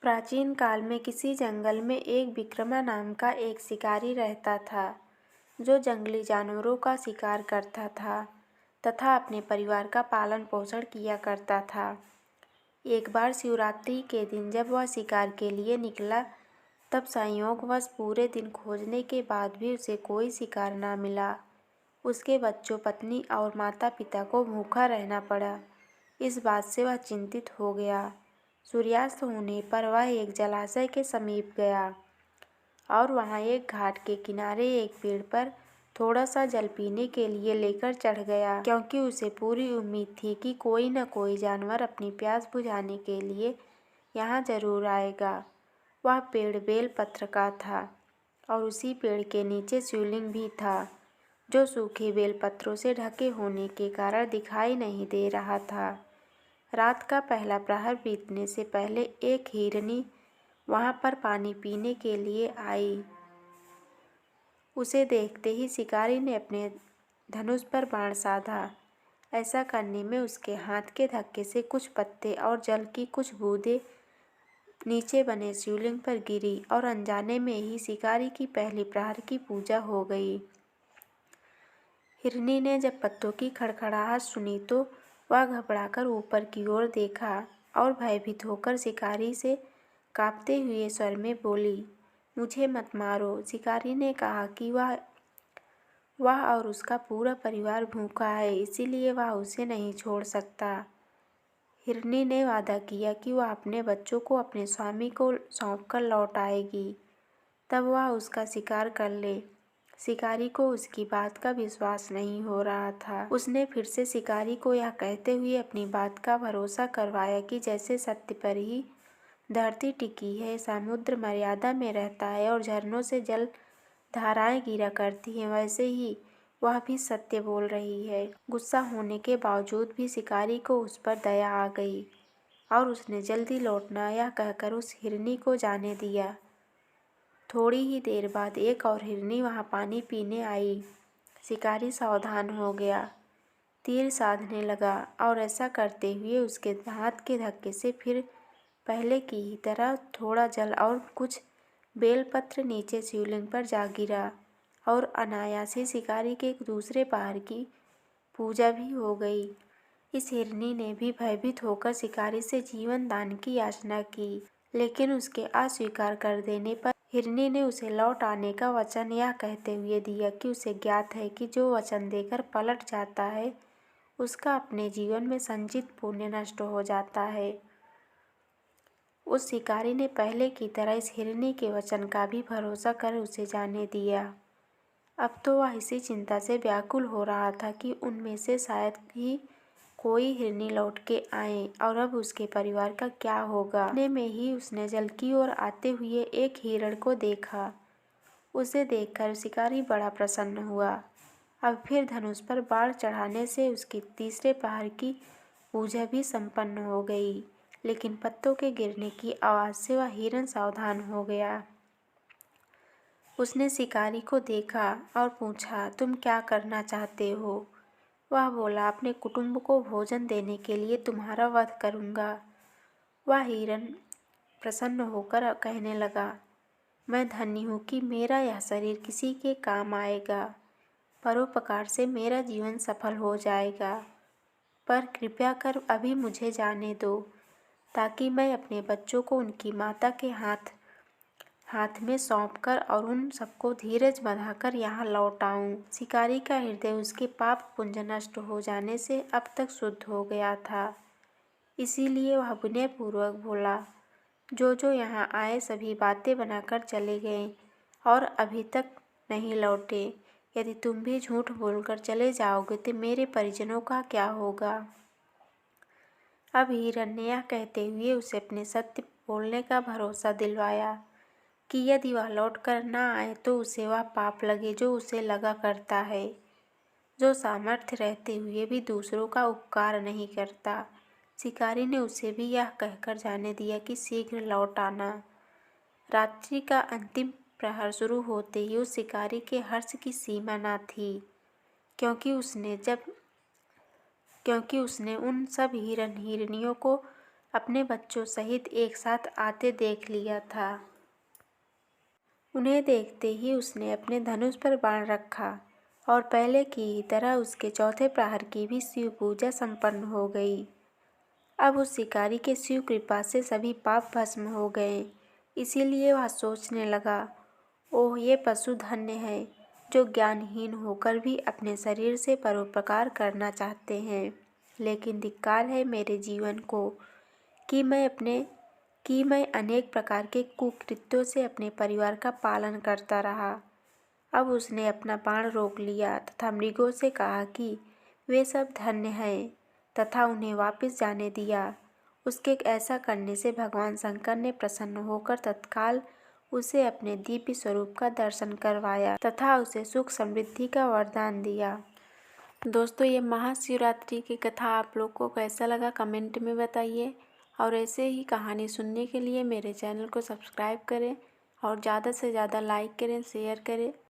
प्राचीन काल में किसी जंगल में एक विक्रमा नाम का एक शिकारी रहता था, जो जंगली जानवरों का शिकार करता था तथा अपने परिवार का पालन पोषण किया करता था। एक बार शिवरात्रि के दिन जब वह शिकार के लिए निकला, तब संयोगवश पूरे दिन खोजने के बाद भी उसे कोई शिकार न मिला। उसके बच्चों, पत्नी और माता पिता को भूखा रहना पड़ा। इस बात से वह चिंतित हो गया। सूर्यास्त होने पर वह एक जलाशय के समीप गया और वहां एक घाट के किनारे एक पेड़ पर थोड़ा सा जल पीने के लिए लेकर चढ़ गया, क्योंकि उसे पूरी उम्मीद थी कि कोई न कोई जानवर अपनी प्यास बुझाने के लिए यहाँ जरूर आएगा। वह पेड़ बेल पत्र का था और उसी पेड़ के नीचे शिवलिंग भी था, जो सूखे बेल पत्रों से ढके होने के कारण दिखाई नहीं दे रहा था। रात का पहला प्रहर बीतने से पहले एक हिरनी वहां पर पानी पीने के लिए आई। उसे देखते ही शिकारी ने अपने धनुष पर बाण साधा। ऐसा करने में उसके हाथ के धक्के से कुछ पत्ते और जल की कुछ बूंदें नीचे बने शिवलिंग पर गिरी और अनजाने में ही शिकारी की पहली प्रहर की पूजा हो गई। हिरनी ने जब पत्तों की खड़खड़ाहट सुनी तो वह घबराकर ऊपर की ओर देखा और भयभीत होकर शिकारी से कांपते हुए स्वर में बोली, मुझे मत मारो। शिकारी ने कहा कि वह और उसका पूरा परिवार भूखा है, इसीलिए वह उसे नहीं छोड़ सकता। हिरनी ने वादा किया कि वह अपने बच्चों को अपने स्वामी को सौंपकर लौट आएगी, तब वह उसका शिकार कर ले। शिकारी को उसकी बात का विश्वास नहीं हो रहा था। उसने फिर से शिकारी को यह कहते हुए अपनी बात का भरोसा करवाया कि जैसे सत्य पर ही धरती टिकी है, समुद्र मर्यादा में रहता है और झरनों से जल धाराएं गिरा करती हैं, वैसे ही वह भी सत्य बोल रही है। गुस्सा होने के बावजूद भी शिकारी को उस पर दया आ गई और उसने जल्दी लौटना यह कहकर उस हिरनी को जाने दिया। थोड़ी ही देर बाद एक और हिरनी वहां पानी पीने आई। शिकारी सावधान हो गया, तीर साधने लगा और ऐसा करते हुए उसके हाथ के धक्के से फिर पहले की ही तरह थोड़ा जल और कुछ बेलपत्र नीचे शिवलिंग पर जा गिरा और अनायास ही शिकारी के दूसरे पहर की पूजा भी हो गई। इस हिरनी ने भी भयभीत होकर शिकारी से जीवन दान की याचना की, लेकिन उसके अस्वीकार कर देने पर हिरनी ने उसे लौट आने का वचन यह कहते हुए दिया कि उसे ज्ञात है कि जो वचन देकर पलट जाता है, उसका अपने जीवन में संचित पुण्य नष्ट हो जाता है। उस शिकारी ने पहले की तरह इस हिरनी के वचन का भी भरोसा कर उसे जाने दिया। अब तो वह इसी चिंता से व्याकुल हो रहा था कि उनमें से शायद ही कोई हिरनी लौट के आए और अब उसके परिवार का क्या होगा। इतने में ही उसने जल की ओर आते हुए एक हिरण को देखा। उसे देखकर शिकारी बड़ा प्रसन्न हुआ। अब फिर धनुष पर बाण चढ़ाने से उसकी तीसरे पहर की पूजा भी संपन्न हो गई, लेकिन पत्तों के गिरने की आवाज से वह हिरण सावधान हो गया। उसने शिकारी को देखा और पूछा, तुम क्या करना चाहते हो? वह बोला, अपने कुटुंब को भोजन देने के लिए तुम्हारा वध करूंगा। वह हिरण प्रसन्न होकर कहने लगा, मैं धन्य हूँ कि मेरा यह शरीर किसी के काम आएगा। परोपकार से मेरा जीवन सफल हो जाएगा, पर कृपया कर अभी मुझे जाने दो, ताकि मैं अपने बच्चों को उनकी माता के हाथ में सौंपकर और उन सबको धीरज बंधाकर यहाँ लौट आऊं। शिकारी का हृदय उसके पाप पुंज नष्ट हो जाने से अब तक शुद्ध हो गया था, इसीलिए वह विनयपूर्वक बोला, जो यहाँ आए सभी बातें बनाकर चले गए और अभी तक नहीं लौटे। यदि तुम भी झूठ बोलकर चले जाओगे तो मेरे परिजनों का क्या होगा? अब हिरण ने यह कहते हुए उसे अपने सत्य बोलने का भरोसा दिलवाया कि यदि वह लौट कर न आए तो उसे वह पाप लगे जो उसे लगा करता है, जो सामर्थ्य रहते हुए भी दूसरों का उपकार नहीं करता। शिकारी ने उसे भी यह कहकर जाने दिया कि शीघ्र लौट आना। रात्रि का अंतिम प्रहर शुरू होते ही उस शिकारी के हर्ष की सीमा न थी, क्योंकि उसने उन सब हिरनियों को अपने बच्चों सहित एक साथ आते देख लिया था। उन्हें देखते ही उसने अपने धनुष पर बाण रखा और पहले की ही तरह उसके चौथे प्रहर की भी शिव पूजा संपन्न हो गई। अब उस शिकारी के शिव कृपा से सभी पाप भस्म हो गए। इसीलिए वह सोचने लगा, ओह ये पशु धन्य है जो ज्ञानहीन होकर भी अपने शरीर से परोपकार करना चाहते हैं। लेकिन धिक्कार है मेरे जीवन को कि मैं अनेक प्रकार के कुकृत्यों से अपने परिवार का पालन करता रहा। अब उसने अपना बाण रोक लिया तथा मृगों से कहा कि वे सब धन्य हैं तथा उन्हें वापस जाने दिया। उसके ऐसा करने से भगवान शंकर ने प्रसन्न होकर तत्काल उसे अपने दिव्य स्वरूप का दर्शन करवाया तथा उसे सुख समृद्धि का वरदान दिया। दोस्तों, ये महाशिवरात्रि की कथा आप लोग को कैसा लगा कमेंट में बताइए और ऐसे ही कहानी सुनने के लिए मेरे चैनल को सब्सक्राइब करें और ज़्यादा से ज़्यादा लाइक करें, शेयर करें।